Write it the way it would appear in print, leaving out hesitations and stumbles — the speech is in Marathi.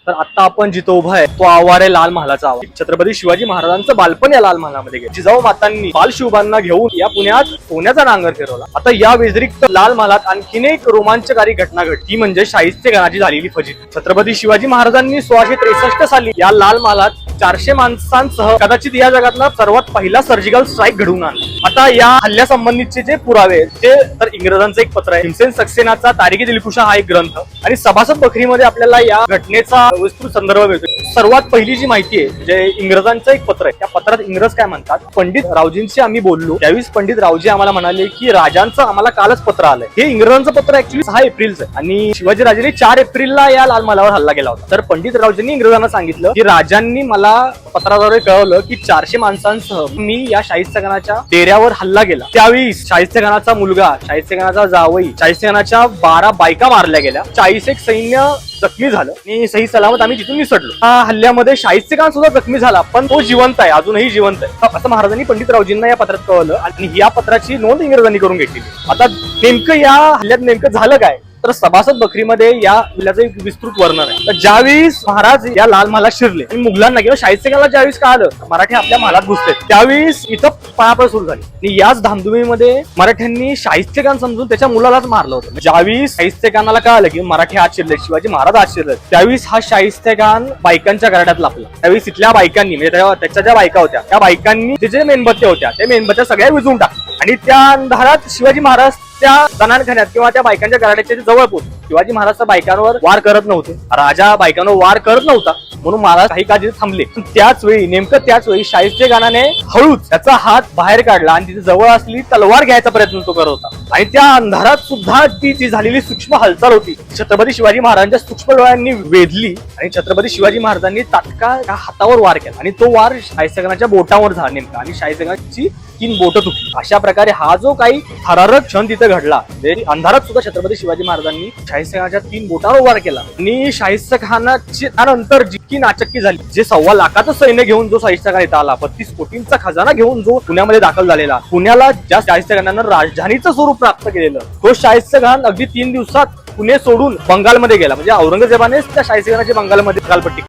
तर आता आपण जिथं उभा आहे तो आवाज आहे लाल महालाचा आवाज. छत्रपती शिवाजी महाराजांचं बालपण या लाल महालामध्ये गेलं. जिजाऊ मातांनी बाल शिवबांना घेऊन या पुण्यात सोन्याचा नांगर फिरवला. आता या व्यतिरिक्त लाल महालात आणखीन एक रोमांचकारी घटना घडली, ती म्हणजे शाहिस्तेखानाची झालेली फजिती. छत्रपती शिवाजी महाराजांनी 1663 साली या लाल महालात 400 माणसांसह कदाचित या जगातला सर्वात पहिला सर्जिकल स्ट्राईक घडवून आणला. आता या हल्ल्यासंबंधीचे जे पुरावे ते तर इंग्रजांचं एक पत्र आहे, भीमसेन सक्सेनाचा तारिखी दिलखुशा हा एक ग्रंथ, आणि सभासद बखरीमध्ये आपल्याला या घटनेचा विस्तृत संदर्भ मिळतो. सर्वात पहिली जी माहिती आहे जे इंग्रजांचं एक पत्र आहे, त्या पत्रात इंग्रज काय म्हणतात, पंडित रावजींशी आम्ही बोललो त्यावेळेस पंडित रावजी आम्हाला म्हणाले की राजांचं आम्हाला कालच पत्र आलंय. हे इंग्रजांचं पत्र ऍक्च्युली 6 एप्रिलचं आहे आणि शिवाजी राजांनी 4 एप्रिलला या लाल महालावर हल्ला केला होता. तर पंडित रावजींनी इंग्रजांना सांगितलं की राजांनी मला पत्राद्वारे कळवलं की 400 माणसांसह मी या शाहिस्तेखानाच्या डेऱ्यावर हल्ला केला. त्यावेळी शाहिस्तेखानाचा मुलगा, शाहिस्तेखानाचा जावई, शाहिस्तेखानाच्या 12 बायका मारल्या गेल्या, 41 सैन्य जखमी झालं आणि सही सलामत आम्ही तिथून निसटलो. हा हल्ल्यामध्ये शाहिस्तेखान सुद्धा जखमी झाला, पण तो जिवंत आहे, अजूनही जिवंत आहे असं महाराजांनी पंडित रावजींना या पत्रात कळवलं आणि या पत्राची नोंद इंग्रजांनी करून घेतली. आता नेमकं या हल्ल्यात नेमकं झालं काय, तर सभासद बखरीमध्ये या हल्ल्याचं एक विस्तृत वर्णन आहे. तर ज्यावेळेस महाराज या लाल महालात शिरले आणि मुघलांना किंवा शाहिस्तेखानाला ज्यावेळेस कळालं मराठी आपल्या महालात घुसले, त्यावेळेस इथं पळापळ सुरू झाली आणि याच धामधुमीमध्ये मराठ्यांनी शाहिस्तेखान समजून त्याच्या मुलालाच मारलं होतं. ज्यावेळेस शाहिस्तेखानाला कळालं की मराठी आत शिरले, शिवाजी महाराज आत शिरले, त्यावेळेस हा शाहिस्तेखान बायकांच्या घराड्यात लाभला. त्यावेळेस तिथल्या बायकांनी म्हणजे त्याच्या ज्या बायका होत्या त्या बायकांनी ते जे मेणबत्त्या होत्या त्या मेणबत्त्या सगळ्या विझून टाकल्या आणि त्या अंधारात शिवाजी महाराज त्या जनानखान्यात किंवा त्या बायकांच्या घराड्याच्या जवळ पोहोचले. शिवाजी महाराज त्या बायकांवर वार करत नव्हते, राजा बायकांवर वार करत नव्हता म्हणून महाराज काही काळ तिथे थांबले. त्याच वेळी नेमकं त्याच वेळी शाहिस्तेखानाने हळूच त्याचा हात बाहेर काढला आणि तिथे जवळ असलेली तलवार घ्यायचा प्रयत्न तो करत होता आणि त्या अंधारात सुद्धा ती जी झालेली सूक्ष्म हालचाल होती छत्रपती शिवाजी महाराजांच्या सूक्ष्म डोळ्यांनी वेधली आणि छत्रपती शिवाजी महाराजांनी तात्काळ हातावर वार केला आणि तो वार शाहिस्तेखानाच्या बोटावर झाला नेमका आणि शाहिस्तेखानाची 3 बोटं तुटली. अशा प्रकारे हा जो काही थरारक क्षण तिथे घडला, अंधारात सुद्धा छत्रपती शिवाजी महाराजांनी शाहिस्तेखानाच्या 3 बोटांवर वार केला आणि शाहिस्तेखानाची त्यानंतर जितकी नाचक्की झाली, जे 1.25 लाखाचं सैन्य घेऊन जो शाहिस्तेखान इथं आला, 32 कोटींचा खजाना घेऊन जो पुण्यामध्ये दाखल झालेला, पुण्याला ज्या शाहिस्तेखानानं राजधानीचं स्वरूप प्राप्त केलेलं, तो शाहिस्तेखान अगदी 3 दिवसात पुणे सोडून बंगालमध्ये गेला. म्हणजे औरंगजेबानेच त्या शाहिस्तेखानाची बंगालमध्ये कालपट्टी